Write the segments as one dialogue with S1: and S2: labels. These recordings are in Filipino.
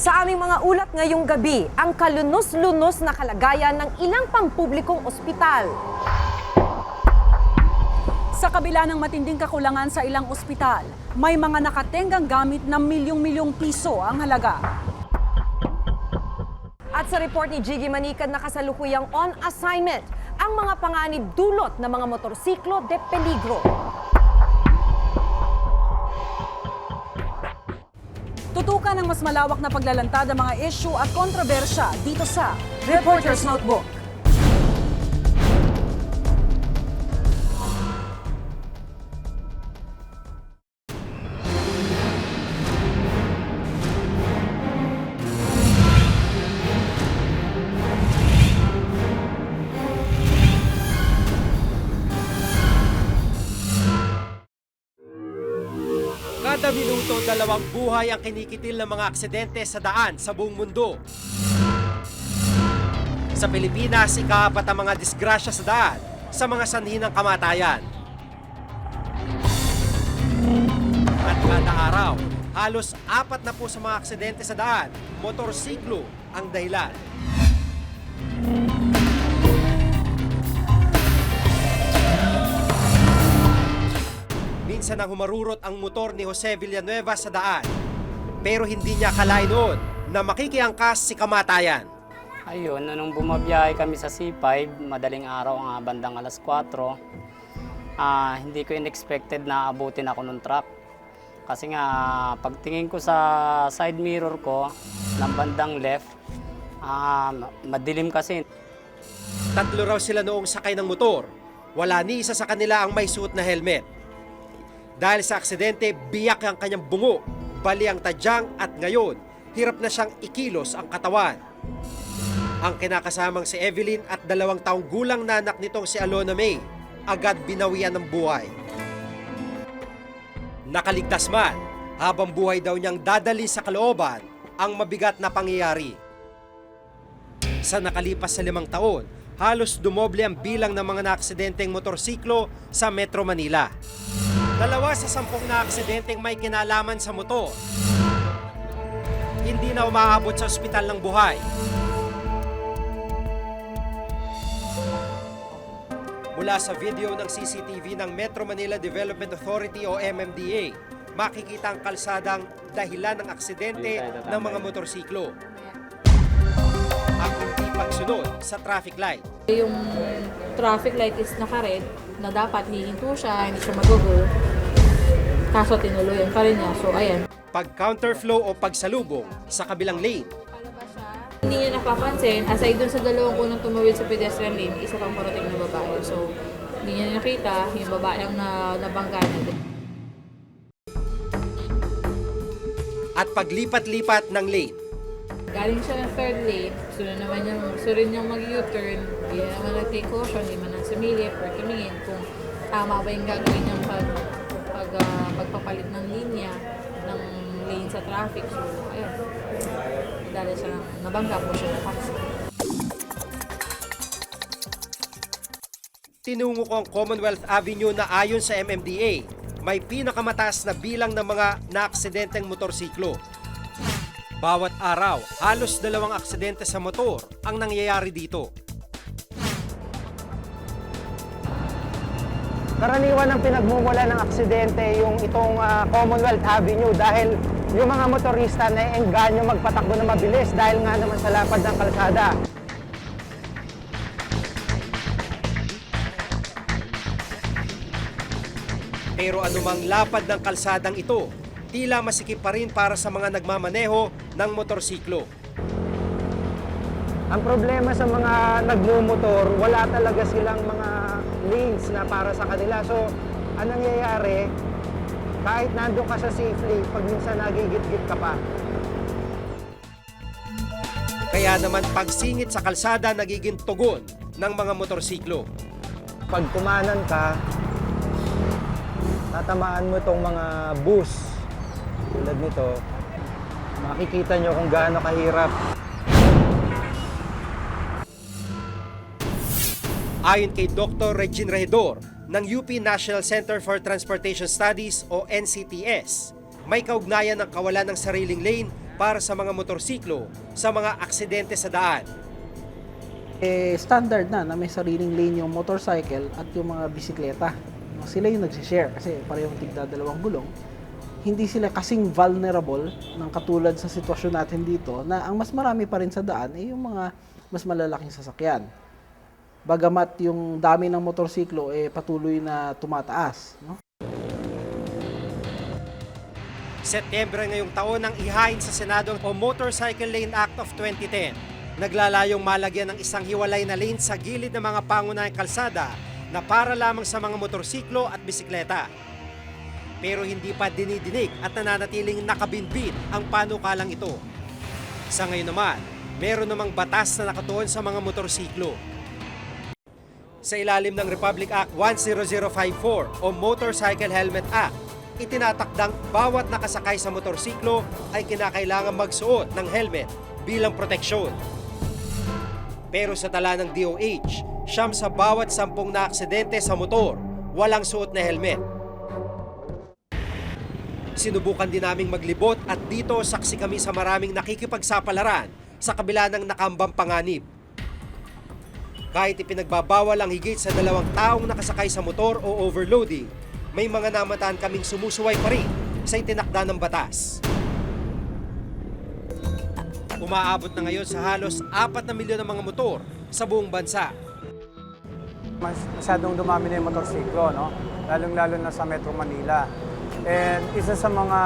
S1: Sa aming mga ulat ngayong gabi, ang kalunos-lunos na kalagayan ng ilang pampublikong ospital.
S2: Sa kabila ng matinding kakulangan sa ilang ospital, may mga nakatenggang gamit na milyong-milyong piso ang halaga.
S1: At sa report ni Jiggy Manikad na kasalukuyang on assignment, ang mga panganib dulot ng mga motorsiklo de peligro.
S2: Tutukan ng mas malawak na paglalantad ang mga issue at kontrobersya dito sa Reporter's Notebook.
S3: Kada minuto, 2 buhay ang kinikitil ng mga aksidente sa daan sa buong mundo. Sa Pilipinas, ika-4 ang mga disgrasya sa daan sa mga sanhi ng kamatayan. At kada araw, halos 4 na po sa mga aksidente sa daan, motorsiklo ang dahilan. Minsan nang humarurot ang motor ni Jose Villanueva sa daan. Pero hindi niya akalain noon na makikiangkas si kamatayan.
S4: Ayun, nung bumabiyahe kami sa C5, madaling araw nga bandang alas 4, hindi ko in-expected na abutin ako ng truck. Kasi nga, pagtingin ko sa side mirror ko, ng bandang left, madilim kasi.
S3: 3 raw sila noong sakay ng motor. Wala ni isa sa kanila ang may suot na helmet. Dahil sa aksidente, biyak ang kanyang bungo, bali ang tadyang at ngayon, hirap na siyang ikilos ang katawan. Ang kinakasamang si Evelyn at 2 taong gulang na anak nitong si Alona May, agad binawian ng buhay. Nakaligtas man, habang buhay daw niyang dadali sa kalooban ang mabigat na pangyayari. Sa nakalipas sa 5 taon, halos dumoble ang bilang ng mga naaksidenteng motorsiklo sa Metro Manila. 2 sa 10 na aksidenteng may kinalaman sa motor. Hindi na umaabot sa ospital ng buhay. Mula sa video ng CCTV ng Metro Manila Development Authority o MMDA, makikita ang kalsadang dahilan ng aksidente ng mga motorsiklo. Ang hindi pagsunod sa traffic light.
S5: Yung traffic light is naka-red na dapat hihinto siya, hindi siya mag-go. Kaso tinuloyan pa rin niya. So ayan.
S3: Pag-counterflow o pagsalubong sa kabilang lane.
S5: Hindi niya napapansin, aside dun sa 2 unang tumawid sa pedestrian lane, isa pang parating na babae. So hindi niya nakita yung babae ang nabangga niya.
S3: At paglipat-lipat ng lane.
S5: Galing siya ng 3rd lane, gusto rin niyang mag-U-turn, hindi naman nag-take caution, hindi man nang sumilip or tumingin kung tama ba yung gagawin niyang pagpapalit ng linya ng lane sa traffic. So, ayun. Dahil siya nabangga po siya ng taxi.
S3: Tinungo ko ang Commonwealth Avenue na ayon sa MMDA, may pinakamataas na bilang ng mga naaksidenteng motorsiklo. Bawat araw, halos 2 aksidente sa motor ang nangyayari dito.
S6: Karaniwan ang pinagmumula ng aksidente yung itong Commonwealth Avenue dahil yung mga motorista naiengganyo magpatakbo na mabilis dahil nga naman sa lapad ng kalsada.
S3: Pero anumang lapad ng kalsadang ito, tila masikip pa rin para sa mga nagmamaneho ng motorsiklo.
S6: Ang problema sa mga nagmumotor, wala talaga silang mga lanes na para sa kanila. So, anong nangyayari, kahit nandun ka sa safely, pag minsan nagigit-git ka pa.
S3: Kaya naman pagsingit sa kalsada nagiging tugon ng mga motorsiklo.
S6: Pag kumanan ka, tatamaan mo itong mga bus tulad nito, makikita nyo kung gaano kahirap.
S3: Ayon kay Dr. Regine Regidor ng UP National Center for Transportation Studies o NCTS, may kaugnayan ng kawalan ng sariling lane para sa mga motorsiklo sa mga aksidente sa daan.
S7: Standard na may sariling lane yung motorcycle at yung mga bisikleta. Sila yung nagsishare kasi parehong tigda dalawang gulong. Hindi sila kasing vulnerable ng katulad sa sitwasyon natin dito na ang mas marami pa rin sa daan ay yung mga mas malalaking sasakyan. Bagamat yung dami ng motorsiklo patuloy na tumataas. No?
S3: Setyembre ngayong taon nang ihain sa Senado o Motorcycle Lane Act of 2010. Naglalayong malagyan ng isang hiwalay na lane sa gilid ng mga pangunahing kalsada na para lamang sa mga motorsiklo at bisikleta. Pero hindi pa dinidinig at nananatiling nakabinbin ang panukalang ito. Sa ngayon naman, meron namang batas na nakatuon sa mga motorsiklo. Sa ilalim ng Republic Act 10054 o Motorcycle Helmet Act, itinatakdang bawat nakasakay sa motorsiklo ay kinakailangan magsuot ng helmet bilang proteksyon. Pero sa tala ng DOH, 9 sa bawat 10 na aksidente sa motor, walang suot na helmet. Sinubukan din naming maglibot at dito saksi kami sa maraming nakikipagsapalaran sa kabila ng nakambang panganib. Kahit ipinagbabawal ang higit sa 2 taong nakasakay sa motor o overloading, may mga namataan kaming sumusuway pa rin sa itinakda ng batas. Umaabot na ngayon sa halos 4 na milyon ng mga motor sa buong bansa.
S6: Masyadong dumami na yung motorsiklo, no? Lalong-lalo na sa Metro Manila. And isa sa mga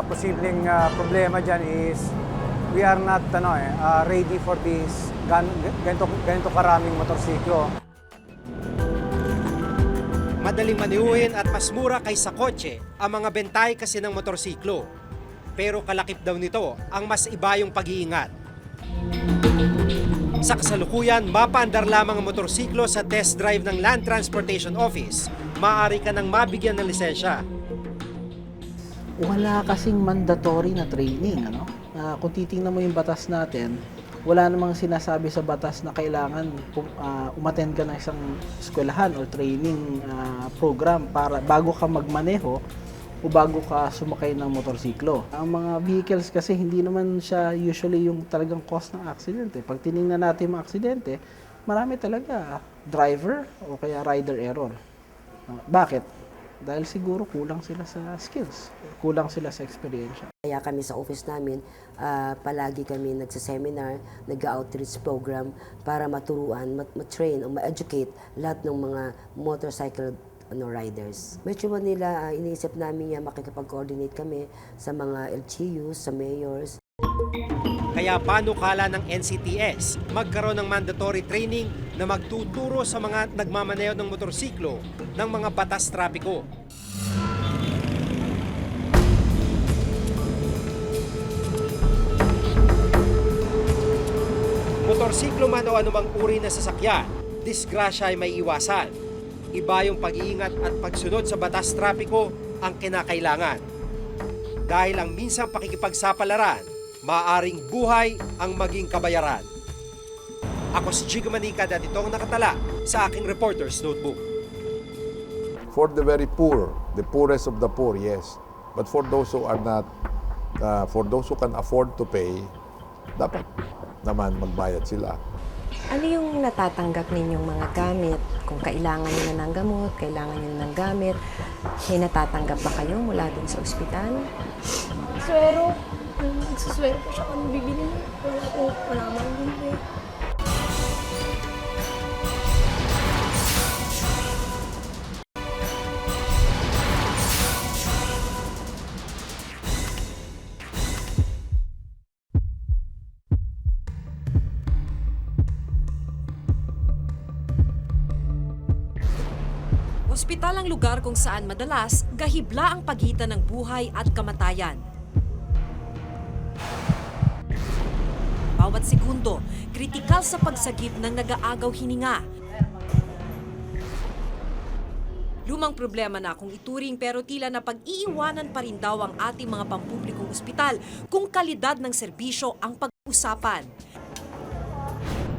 S6: posibleng problema dyan is we are not ready for this ganito karaming motorsiklo.
S3: Madaling maniuhin at mas mura kaysa kotse ang mga bentay kasi ng motorsiklo. Pero kalakip daw nito ang mas iba yung pag-iingat. Sa kasalukuyan, mapaandar lamang ang motorsiklo sa test drive ng Land Transportation Office. Maaari ka nang mabigyan ng lisensya.
S7: Wala kasing mandatory na training. Kung titingnan mo yung batas natin, wala namang sinasabi sa batas na kailangan umattend ka ng isang eskwelahan or training program para bago ka magmaneho o bago ka sumakay ng motorsiklo. Ang mga vehicles kasi hindi naman siya usually yung talagang cause ng aksidente. Pag tiningnan natin yung aksidente, marami talaga driver o kaya rider error. Bakit? Dahil siguro kulang sila sa skills, kulang sila sa experience.
S8: Kaya kami sa office namin, palagi kami nagsaseminar, nag-outreach program para maturuan, ma-train o ma-educate lahat ng mga motorcycle riders. Metro Manila, iniisip namin makikipag-coordinate kami sa mga LGUs, sa mayors.
S3: Kaya panukala ng NCTS magkaroon ng mandatory training na magtuturo sa mga nagmamaneho ng motorsiklo ng mga batas trapiko. Motorsiklo man o anumang uri na sasakyan, disgrasya ay may iwasan. Iba yung pag-iingat at pagsunod sa batas trapiko ang kinakailangan. Dahil ang minsang pakikipagsapalaran, maaring buhay ang maging kabayaran. Ako si Jigo Manicad at ito ang nakatala sa aking Reporter's Notebook.
S9: For the very poor, the poorest of the poor, yes. But for those who are not, for those who can afford to pay, dapat naman magbayad sila.
S10: Ano yung natatanggap ninyong mga gamit? Kung kailangan nyo na ng gamot, kailangan nyo na ng gamit, may natatanggap ba kayo mula dun sa ospital?
S11: Swero. Nagsuswero po siya kung bibili niya. Wala man din eh.
S12: Ospital ang lugar kung saan madalas gahibla ang pagitan ng buhay at kamatayan. Bawat segundo, kritikal sa pagsagip ng nag-aagaw hininga. Lumang problema na kung ituring pero tila na pag-iiwanan pa rin daw ang ating mga pampublikong ospital kung kalidad ng serbisyo ang pag-usapan.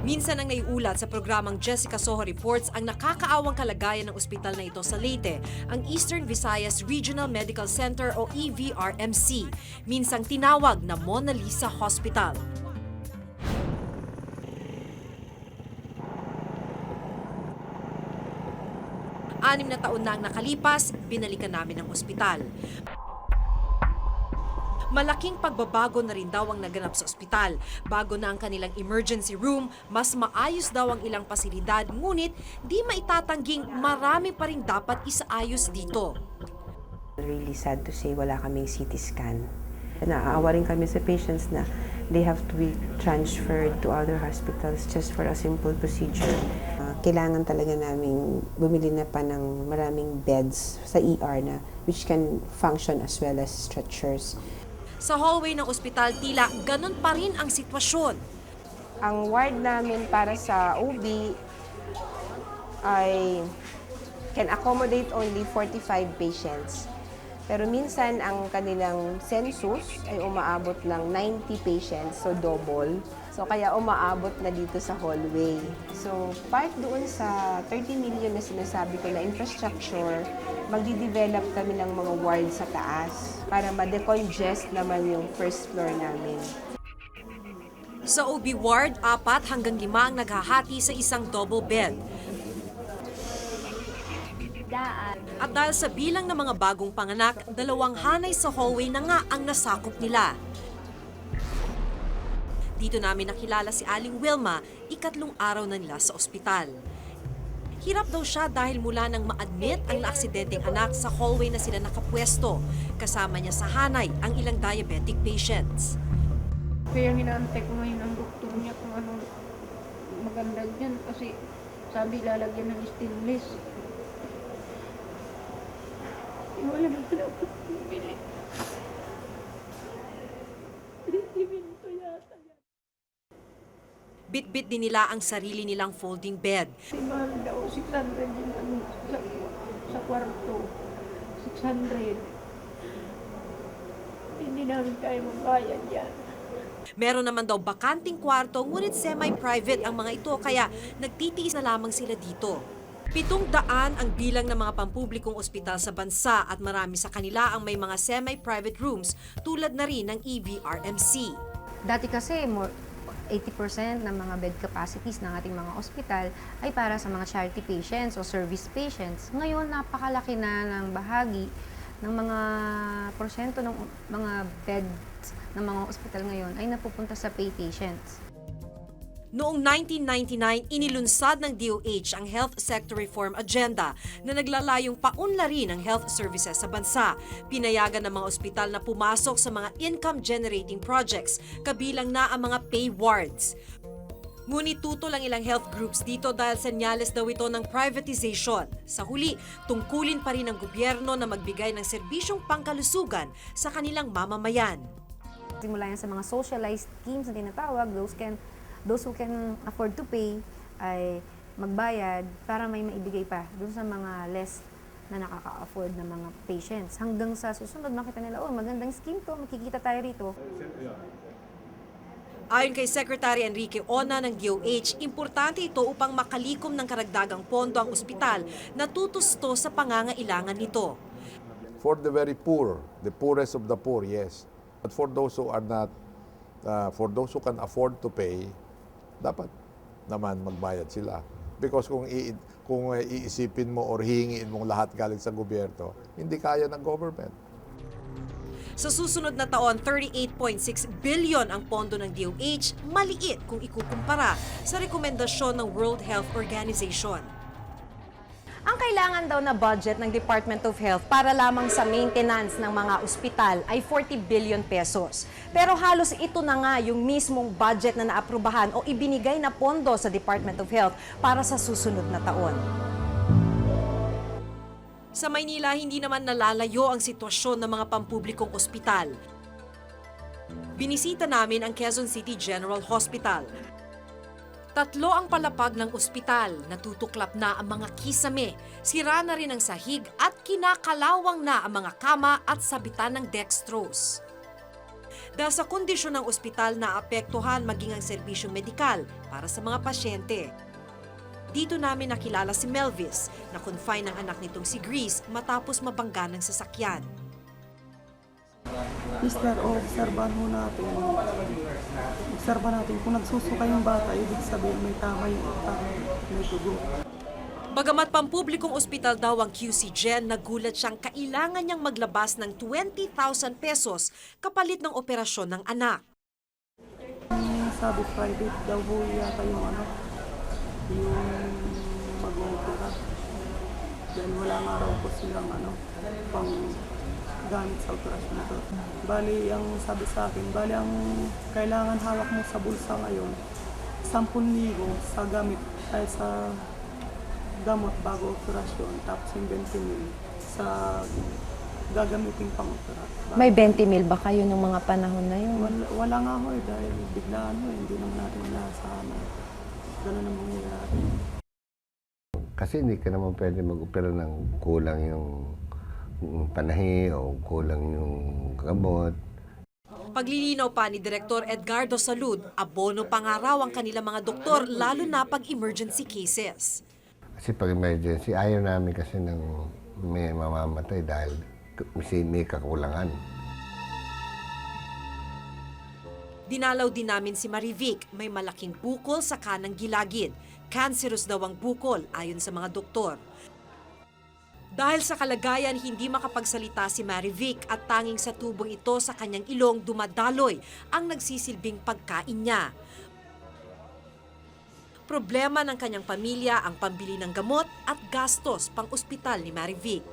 S12: Minsan ang naiulat sa programang Jessica Soho Reports ang nakakaawang kalagayan ng ospital na ito sa Leyte, ang Eastern Visayas Regional Medical Center o EVRMC, minsang tinawag na Mona Lisa Hospital. Anim na taon na ang nakalipas, binalikan namin ang ospital. Malaking pagbabago na rin daw ang naganap sa ospital. Bago na ang kanilang emergency room, mas maayos daw ang ilang pasilidad, ngunit di maitatangging marami pa rin dapat isaayos dito.
S13: Really sad to say wala kaming CT scan. Naaawa rin kami sa patients na they have to be transferred to other hospitals just for a simple procedure. Kailangan talaga namin bumili na pa ng maraming beds sa ER na which can function as well as stretchers.
S12: Sa hallway ng ospital, tila ganun pa rin ang sitwasyon.
S13: Ang ward namin para sa OB ay can accommodate only 45 patients. Pero minsan ang kanilang census ay umaabot ng 90 patients, so double. So kaya umaabot na dito sa hallway. So part doon sa 30 million na sinasabi ko na infrastructure, magdi-develop kami ng mga ward sa taas para ma-decongest naman yung first floor namin.
S12: Sa OB ward, 4 hanggang 5 ang naghahati sa isang double bed. At dahil sa bilang ng mga bagong panganak, 2 hanay sa hallway na nga ang nasakop nila. Dito namin nakilala si Aling Wilma, 3 araw na nila sa ospital. Hirap daw siya dahil mula nang ma-admit ang naaksidenteng anak sa hallway na sila nakapwesto. Kasama niya sa hanay ang ilang diabetic patients.
S11: Kaya hinaantay ko ngayon ang doktor niya kung anong maganda dyan kasi sabi lalagyan ng stainless. Wala na pala ako bumili. Resiminto yata yan.
S12: Bit-bit din nila ang sarili nilang folding bed.
S11: Si mahal daw, 600 yung ano, sa kwarto. 600. Hindi namin tayo magbayad yan.
S12: Meron naman daw bakanting kwarto, ngunit semi-private ang mga ito, kaya nagtitiis na lamang sila dito. 700 ang bilang ng mga pampublikong ospital sa bansa at marami sa kanila ang may mga semi-private rooms tulad na rin ng EVRMC.
S10: Dati kasi 80% ng mga bed capacities ng ating mga ospital ay para sa mga charity patients o service patients. Ngayon, napakalaki na ng bahagi ng mga porsyento ng mga beds ng mga ospital ngayon ay napupunta sa pay patients.
S12: Noong 1999, inilunsad ng DOH ang Health Sector Reform Agenda na naglalayong paunlarin ang health services sa bansa. Pinayagan ng mga ospital na pumasok sa mga income-generating projects, kabilang na ang mga pay wards. Ngunit tutol ang ilang health groups dito dahil senyales daw ito ng privatization. Sa huli, tungkulin pa rin ng gobyerno na magbigay ng serbisyong pangkalusugan sa kanilang mamamayan.
S10: Simula yan sa mga socialized schemes na tinatawag, those who can afford to pay ay magbayad para may maibigay pa doon sa mga less na nakaka-afford na mga patients. Hanggang sa susunod, makita nila, oh, magandang scheme to, makikita tayo rito.
S12: Ayon kay Secretary Enrique Ona ng DOH, importante ito upang makalikom ng karagdagang pondo ang ospital na tutusto sa pangangailangan nito.
S9: For the very poor, the poorest of the poor, yes. But for those who are not, for those who can afford to pay, dapat naman magbayad sila. Because kung iisipin mo or hihingiin mong lahat galing sa gobyerno, hindi kaya ng government.
S12: Sa susunod na taon, 38.6 billion ang pondo ng DOH, maliit kung ikukumpara sa rekomendasyon ng World Health Organization.
S1: Ang kailangan daw na budget ng Department of Health para lamang sa maintenance ng mga ospital ay 40 billion pesos. Pero halos ito na nga yung mismong budget na naaprubahan o ibinigay na pondo sa Department of Health para sa susunod na taon.
S12: Sa Maynila, hindi naman nalalayo ang sitwasyon ng mga pampublikong ospital. Binisita namin ang Quezon City General Hospital. 3 ang palapag ng ospital, natutuklap na ang mga kisame, sira na rin ang sahig at kinakalawang na ang mga kama at sabitan ng dextrose. Dahil sa kondisyon ng ospital na apektuhan maging ang serbisyong medikal para sa mga pasyente. Dito namin nakilala si Melvis na confine ng anak nitong si Grease matapos mabangga ng sasakyan.
S14: Mister, obserbahan mo natin. Obserbahan natin kung nagsusuka yung bata, ibig sabihin may tama yung utak, may dugo.
S12: Bagamat pampublikong ospital daw ang QC Gen, nagulat siyang kailangan niyang maglabas ng 20,000 pesos kapalit ng operasyon ng anak.
S14: Sabi private daw po yata yung yung mag-opera. Dahil wala nga raw po silang pang gamit sa operasyon na to. Bali, ang sabi sa akin, ang kailangan hawak mo sa bulsa ngayon, 10,000 sa gamit ay sa gamot bago operasyon, tapos yung 20,000 sa gagamitin pang operasyon.
S10: May 20,000 ba kayo nung mga panahon na yun?
S14: Wala nga ho dahil biglaan hindi naman natin inaasahan na gano'n ang mangyayari.
S15: Kasi hindi ka naman pwede mag-opera ng kulang yung panahi o kulang yung gamot.
S12: Paglilinaw pa ni Direktor Edgardo Salud, abono pa nga raw ang kanilang mga doktor lalo na pag emergency cases.
S15: Kasi pag emergency, ayaw namin kasi ng may mamamatay dahil may kakulangan.
S12: Dinalaw din namin si Marivic, may malaking bukol sa kanang gilagid. Cancerous daw ang bukol ayon sa mga doktor. Dahil sa kalagayan, hindi makapagsalita si Marivic at tanging sa tubong ito sa kanyang ilong dumadaloy ang nagsisilbing pagkain niya. Problema ng kanyang pamilya ang pambili ng gamot at gastos pang-ospital ni Marivic.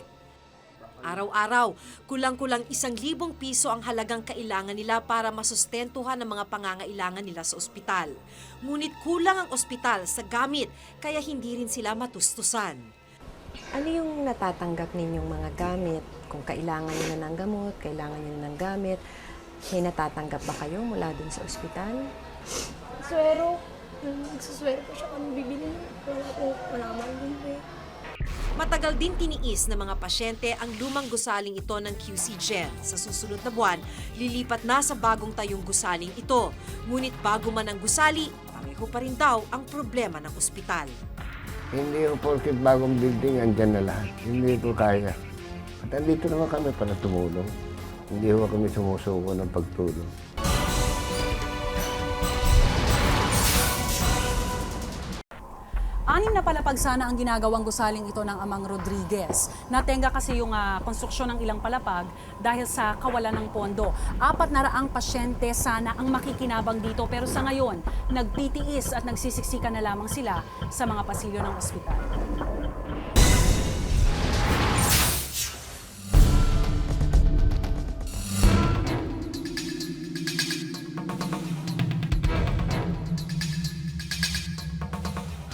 S12: Araw-araw, kulang-kulang 1,000 piso ang halagang kailangan nila para masustentuhan ang mga pangangailangan nila sa ospital. Ngunit kulang ang ospital sa gamit kaya hindi rin sila matustusan.
S1: Ano yung natatanggap ninyong mga gamit? Kung kailangan nyo na ng gamot, kailangan nyo na ng gamit, may natatanggap ba kayo mula dun sa ospital?
S11: Swero. Nagsuswero po siya kung bibili. Wala naman din po.
S12: Matagal din tiniis ng mga pasyente ang lumang gusaling ito ng QC Gen. Sa susunod na buwan, lilipat na sa bagong tayong gusaling ito. Ngunit bago man ang gusali, pareho pa rin daw ang problema ng ospital.
S15: Hindi po porket bagong building, andyan na lahat. Hindi po kaya. At andito naman kami para tumulong. Hindi po kami sumusuko ng pagtulong.
S2: Anim na palapag sana ang ginagawang gusaling ito ng Amang Rodriguez. Natenga kasi yung konstruksyon ng ilang palapag dahil sa kawalan ng pondo. 400 pasyente sana ang makikinabang dito pero sa ngayon, nagtitiis at nagsisiksikan na lamang sila sa mga pasilyo ng ospital.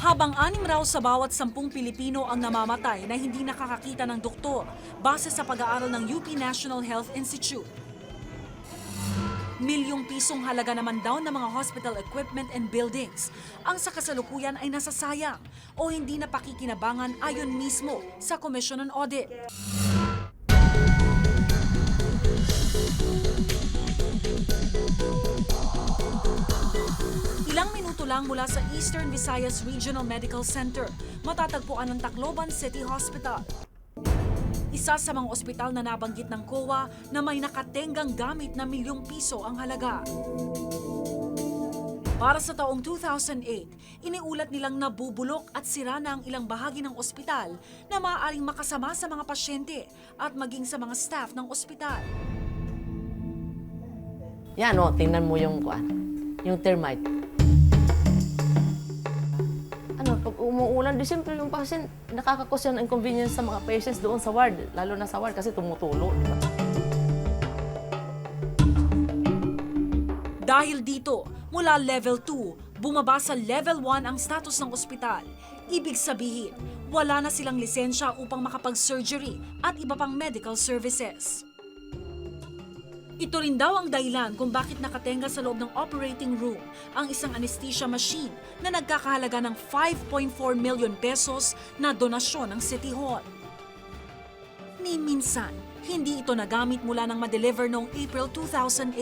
S2: Habang 6 raw sa bawat 10 Pilipino ang namamatay na hindi nakakakita ng doktor base sa pag-aaral ng UP National Health Institute. Milyong pisong halaga naman daw ng mga hospital equipment and buildings ang sa kasalukuyan ay nasasayang o hindi napakikinabangan ayon mismo sa Commission on Audit. Ilang minuto lang mula sa Eastern Visayas Regional Medical Center, matatagpuan ng Tacloban City Hospital. Isa sa mga ospital na nabanggit ng COA na may nakatenggang gamit na milyong piso ang halaga. Para sa taong 2008, iniulat nilang nabubulok at sira na ang ilang bahagi ng ospital na maaaring makasama sa mga pasyente at maging sa mga staff ng ospital.
S16: Yan o, tingnan mo yung termite. Pag umuulan, di siyempre yung patient, nakakakos yan ng inconvenience sa mga patients doon sa ward, lalo na sa ward kasi tumutulo. Diba?
S2: Dahil dito, mula level 2, bumaba sa level 1 ang status ng ospital. Ibig sabihin, wala na silang lisensya upang makapag-surgery at iba pang medical services. Ito rin daw ang dahilan kung bakit nakatenga sa loob ng operating room ang isang anesthesia machine na nagkakahalaga ng 5.4 million pesos na donasyon ng City Hall. Ni minsan, hindi ito nagamit mula nang ma-deliver noong April 2008.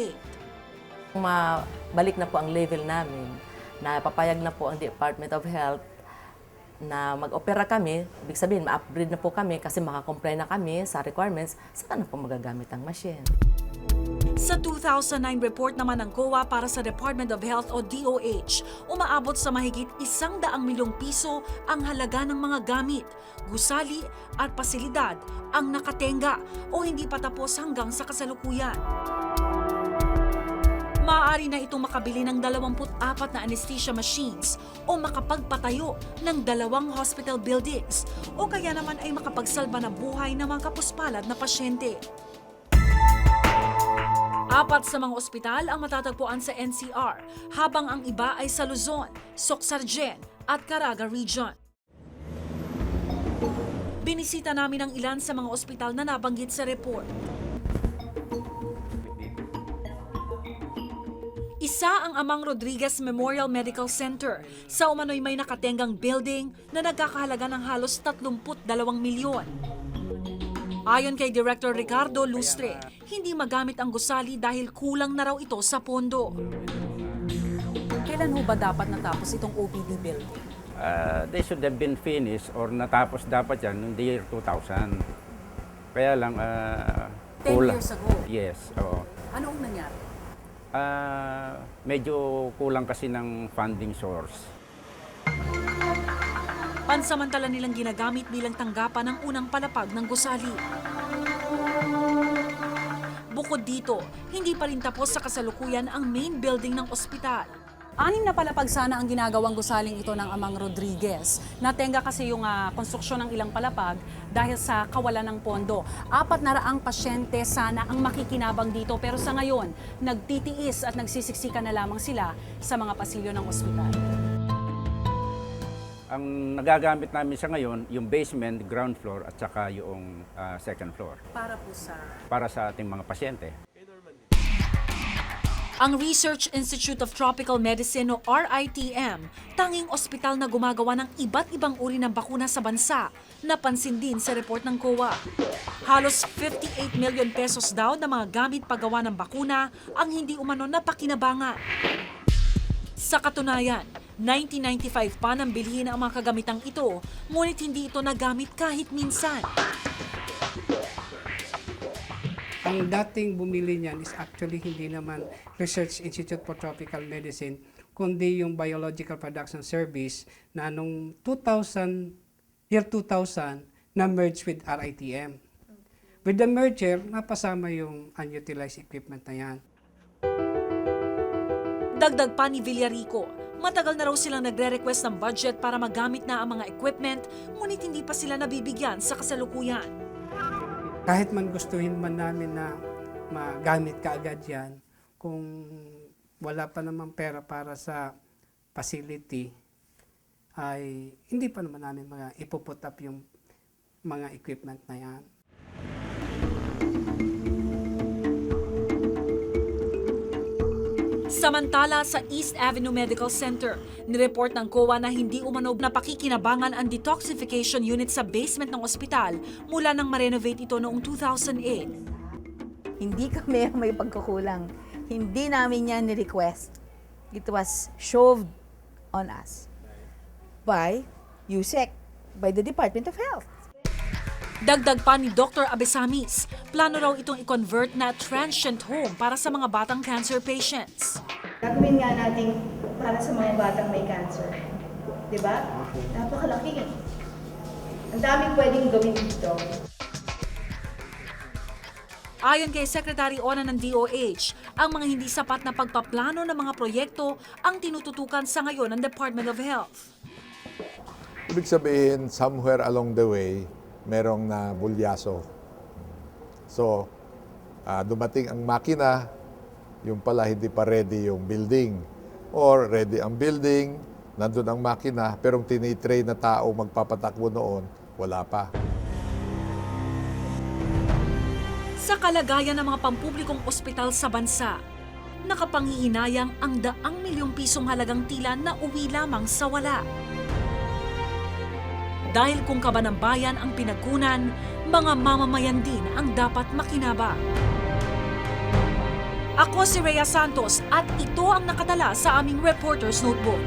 S16: Mabalik na po ang level namin, na papayag na po ang Department of Health na mag-opera kami, ibig sabihin, ma-upgrade na po kami kasi makakomply na kami sa requirements, saka na po magagamit ang machine.
S2: Sa 2009 report naman ng COA para sa Department of Health o DOH, umaabot sa mahigit 100 milyong piso ang halaga ng mga gamit, gusali at pasilidad ang nakatenga o hindi pa tapos hanggang sa kasalukuyan. Maaari na itong makabili ng 24 na anesthesia machines o makapagpatayo ng 2 hospital buildings o kaya naman ay makapagsalba ng buhay ng mga kapuspalad na pasyente. 4 sa mga ospital ang matatagpuan sa NCR, habang ang iba ay sa Luzon, Socsargen at Caraga Region. Binisita namin ang ilan sa mga ospital na nabanggit sa report. Isa ang Amang Rodriguez Memorial Medical Center. Sa umano'y may nakatenggang building na nagkakahalaga ng halos 32 milyon. Ayon kay Director Ricardo Lustre, hindi magamit ang gusali dahil kulang na raw ito sa pondo. Kailan ho ba dapat natapos itong OPD building?
S17: They should have been finished or natapos dapat yan noong the year 2000. Kaya lang,
S2: 10 years ago?
S17: Yes, oo.
S2: Ano ang nangyari?
S17: Medyo kulang kasi ng funding source.
S2: Pansamantala nilang ginagamit bilang tanggapan ng unang palapag ng gusali. Bukod dito, hindi pa rin tapos sa kasalukuyan ang main building ng ospital.
S18: 6 na palapag sana ang ginagawang gusaling ito ng Amang Rodriguez. Natenga kasi yung konstruksyon ng ilang palapag dahil sa kawalan ng pondo. 400 pasyente sana ang makikinabang dito pero sa ngayon, nagtitiis at nagsisiksikan na lamang sila sa mga pasilyo ng ospital.
S17: Ang nagagamit namin sa ngayon, yung basement, ground floor at saka yung second floor.
S2: Para po sa?
S17: Para sa ating mga pasyente.
S2: Ang Research Institute of Tropical Medicine o RITM, tanging ospital na gumagawa ng iba't ibang uri ng bakuna sa bansa, napansin din sa report ng COA. Halos 58 million pesos daw na mga gamit paggawa ng bakuna ang hindi umano napakinabangan. Sa katunayan, 1995 pa nang bilhin ang mga kagamitang ito, ngunit hindi ito nagamit kahit minsan.
S19: Ang dating bumili niyan is actually hindi naman Research Institute for Tropical Medicine, kundi yung Biological Production Service na nung year 2000, na-merge with RITM. With the merger, napasama yung unutilized equipment na yan.
S2: Dagdag pa ni Villarico, matagal na raw silang nagre-request ng budget para magamit na ang mga equipment, ngunit hindi pa sila nabibigyan sa kasalukuyan.
S19: Kahit man gustuhin man namin na magamit kaagad yan, kung wala pa namang pera para sa facility, ay hindi pa naman namin ipuput up yung mga equipment na yan.
S2: Samantala sa East Avenue Medical Center, nireport ng COA na hindi umano napakikinabangan ang detoxification unit sa basement ng ospital mula nang ma-renovate ito noong 2008.
S20: Hindi kami may pagkukulang. Hindi namin yan ni-request. It was shoved on us by USEC, by the Department of Health.
S2: Dagdag pa ni Dr. Abesamis, plano raw itong i-convert na transient home para sa mga batang cancer patients.
S21: Gagawin nga natin para sa mga batang may cancer. Diba? Napakalaki. Ang daming pwedeng gawin dito.
S2: Ayon kay Secretary Ona ng DOH, ang mga hindi sapat na pagpaplano ng mga proyekto ang tinututukan sa ngayon ng Department of Health.
S9: Ibig sabihin, somewhere along the way, merong na bulyaso. So, dumating ang makina, yung pala hindi pa ready yung building. Or ready ang building, nandun ang makina, pero tinitrain na tao magpapatakbo noon, wala pa.
S2: Sa kalagayan ng mga pampublikong ospital sa bansa, nakapanghihinayang ang 100 milyong pisong halagang tila na uwi lamang sa wala. Dahil kung kaba ng bayan ang pinagkunan, mga mamamayan din ang dapat makinabang. Ako si Rhea Santos at ito ang nakatala sa aming Reporter's Notebook.